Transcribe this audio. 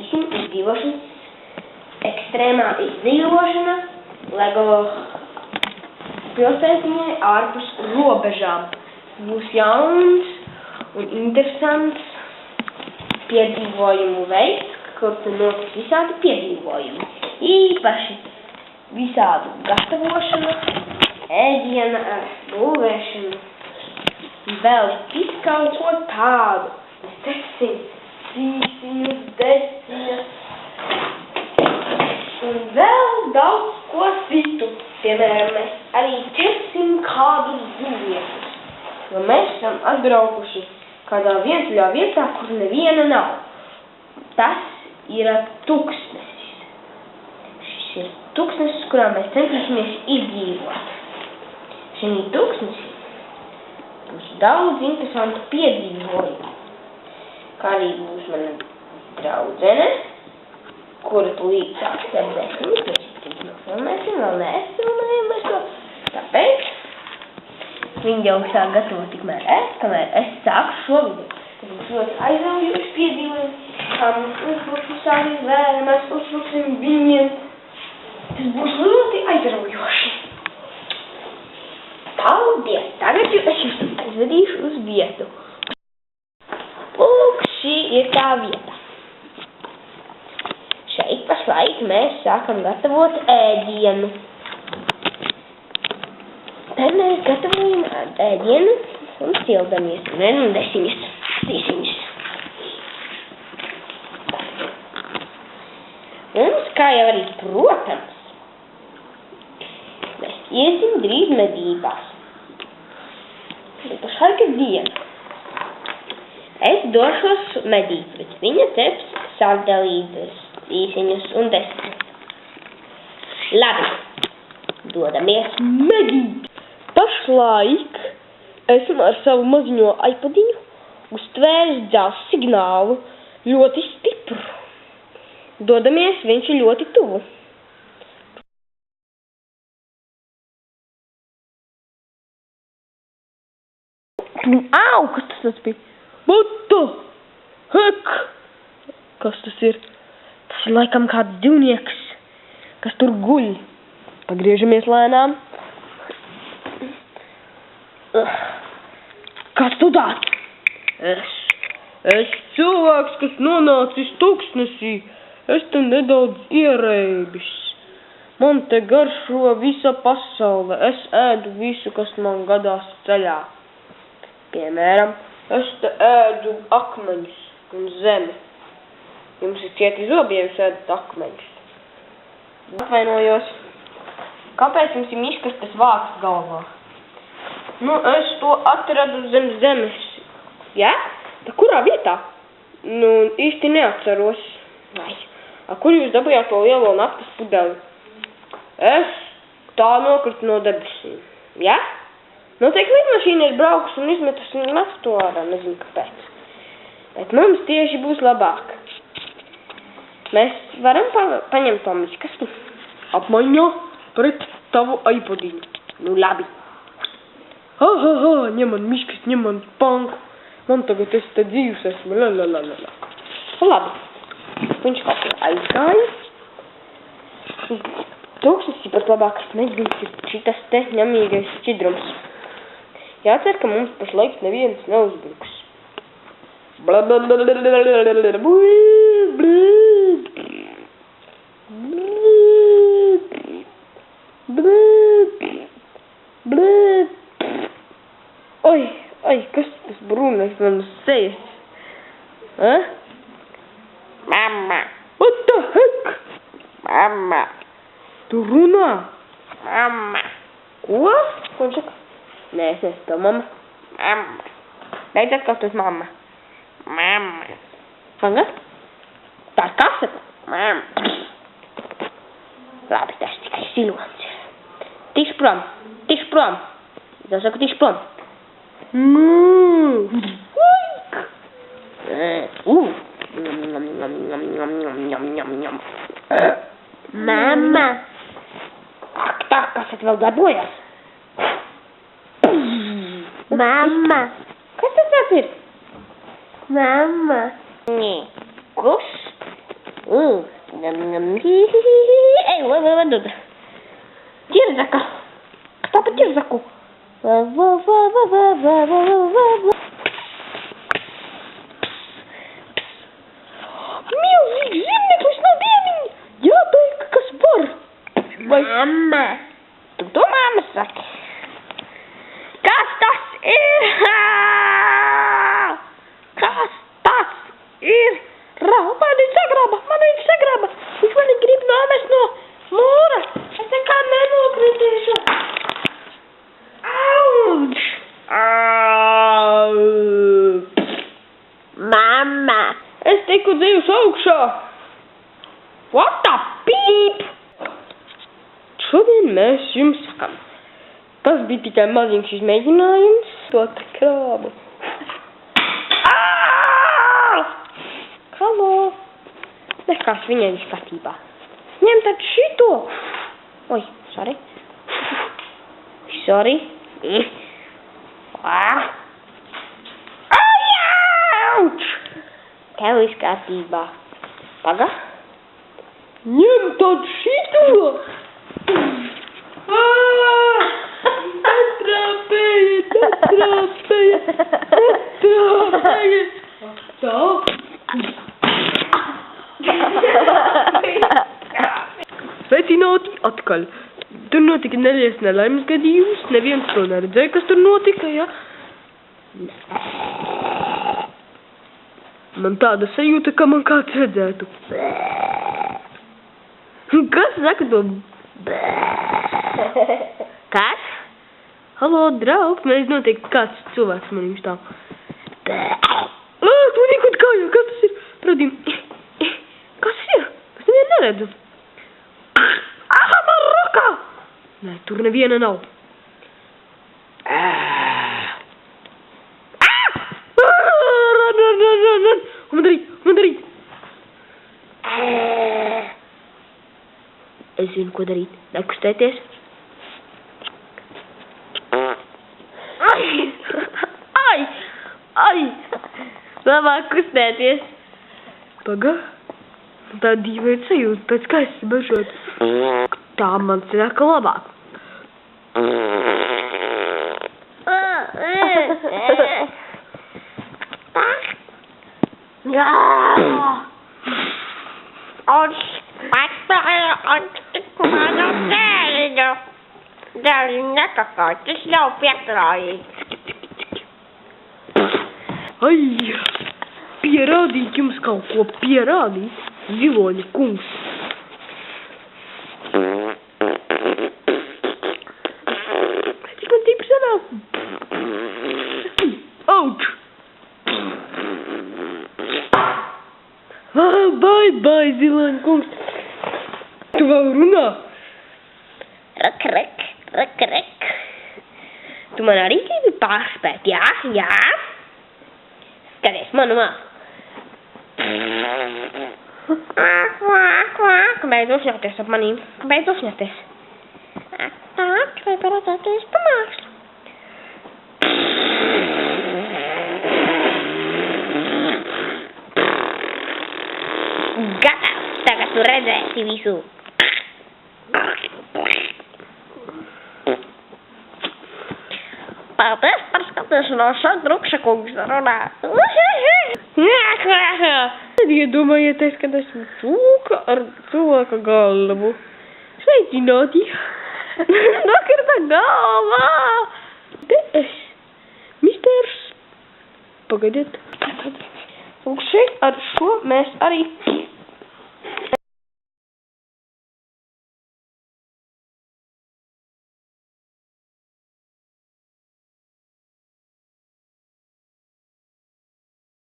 īsim izdzīvošana, ekstrēmā izdzīvošana, LEGO pilsētiņai ārpus robežām. Būs jauns un interesants piedzīvojumu veids, kur tur notiks visādi piedzīvojumi. Īpaši visādu gatavošana, ēdiena, būvēšana, vēl visu kaut ko tādu. Mēs cepsim cīsiņus, desiņas un vēl daudz ko citu. Piemēram, mēs arī ķersim kādus dzīvniekus, jo mēs esam atbraukuši kādā vientuļā vietā, kur neviena nav. Tas ir tuksnesis. Šis ir tuksnesis, kurā mēs centīsimies izdzīvot. Šī tuksnesi būs daudz interesantu piedzīvojumu. Kā arī būs mana draudzene, kura tūlīt sāks ar desmit, mēs nofilmēsim, vēl neesfilmējam mēs to. Tāpēc viņi jau sāk gatavot tikmēr kamēr es sāku šo video. Tas būs ļoti aizraujoši piedzīvojumi, kā mums uzbruks visādi zvēri, mēs uzbruksim viņiem. Tas būs ļoti aizraujoši. Paldies! Tagad es jūs aizvedīšu uz vietu. Lūk, šī ir tā vieta. Šeit pašlaik mēs sākam gatavot ēdienu. Tad mēs gatavojam ēdienu un sildamies. Un desiņas, cīsiņas. Mums, kā jau arī, protams, mēs iesim drīz medībās. Pašlaik ir diena. Es došos medīt, bet viņa ceps sārdelītes, cīsiņus un desiņas. Labi, dodamies medīt. Pašlaik esmu ar savu maziņo iPadiņu uztvēris dzelzs signālu ļoti stipru. Dodamies, viņš ir ļoti tuvu. Au, kas tas bija? What the heck? Kas tas ir? Tas ir laikam kāds dzīvnieks, kas tur guļ. Pagriežamies lēnām. Kas tu tāds? Es cilvēks, kas nonācis tuksnesī. Es te nedaudz ierēbis. Man te garšo visa pasaule. Es ēdu visu, kas man gadās ceļā. Piemēram, es te ēdu akmeņus un zemi. Jums ir cieti zobi, ja jūs ēdat akmeņus. Atvainojos. Kāpēc jums ir miškastes vāks galvā? Nu, es to atradu zem zemes. Jā? Tā kurā vietā? Nu, īsti neatceros. Vai, kur jūs dabujāt to lielo naftas pudeli? Es tā nokritu no debesīm. Jā? Noteikti lidmašīna ir braukusi un izmetusi naftu ārā, nezinu kāpēc. Bet mums tieši būs labāk. Mēs varam paņemt to miškastu apmaiņā pret tavu iPodiņu. Nu labi. Ņem man miškas, ņem man panku. Man tagad es te dzīvs esmu. Labi. Viņš kaut kā aizgāja. Tūkstnesis pat labākais medījums ir šitas te ņemīgais šķidrums. Jācer, ka mums pašlaik neviens neuzbruks. Oi, kas tas brūnais man uz sejas? Mamma! What the heck? Mamma! Tu runā? Mamma! Ko? Ko viņš saka? Nē, es neesmu tev mamma. Mamma! Beidz atkārtot mamma. Mamma! Panga? Tā ir kasete? Mamma! Labi, tas tikai silons. Tikš prom! Tikš prom! Es saku, tikš prom! Mamma! Ak, tā, kas vēl darbojas? Mamma! Kas tas tāds ir? Mamma! Nē. Kus? Ej, ķirzaka. Kas tā pa ķirzaku? Milzīgs zirneklis no dieniņa! Jābeig, kas var! Vai... Mamma! Tu to mamma saki? Kas tas ir? Kas tas ir? Mani sagraba! Viņš mani grib nomest no mūra! Es nekā nenokritīšu! Auč! Mamma! Es tiku dzīvs augšā! What the beep? Šodien mēs jums sakam. Tas bija tikai maziņš izmēģinājums to krābu. Halo! Nekās viņai viss kārtībā. Ņem tad šito! Oi, sorry. Sorry. Auč! Tev viss kārtībā. Paga. Ņem tad šito! Netrāpēja! Tā? Sveicināti atkaļ. Tur notika neliels nelaimes gadījums, neviens to neredzēja, kas tur notika, ja? Man tāda sajūta, ka man kāds redzētu. Kas saka to? Kas? Halo, draugs, mēs noteikti kāds cilvēks man jums tā. Man ir kaut kājā, kas tas ir? Pradim. Kas tas ir? Es nevienu neredzu. Aha, man rokā! Nē, tur neviena nav. Run! Ko man darīt? Es zinu, ko darīt. Nekustēties. Ai! Labāk kustēties. Paga. Tā dīvaina sajūta, pēc kā es bažot. Tā man sanāka labāk. Tas nav piekrājīgi. Ai, pierādīt jums kaut ko pierādīt, ziloņa kungs. Cik man tīpa sanāk? Auč! Bye, ziloņa kungs. Tu vēl runā? Rak. Tu man arī gribi pārspēt, jā? Skaties, manu māsu. Beidz uzņauties ap manīm. Beidz uzņauties. Tā, vai parādāties pa mākslu. Gatavs, tagad tu redzēsi visu. Paldies par skatīšanos, šeit Drukša kungs runā. Tad iedomājieties, kad esmu cūka ar cilvēka galvu. Sveicināti! Nokrita galvā! Te es, misters. Pagaidiet. Un šeit ar šo mēs arī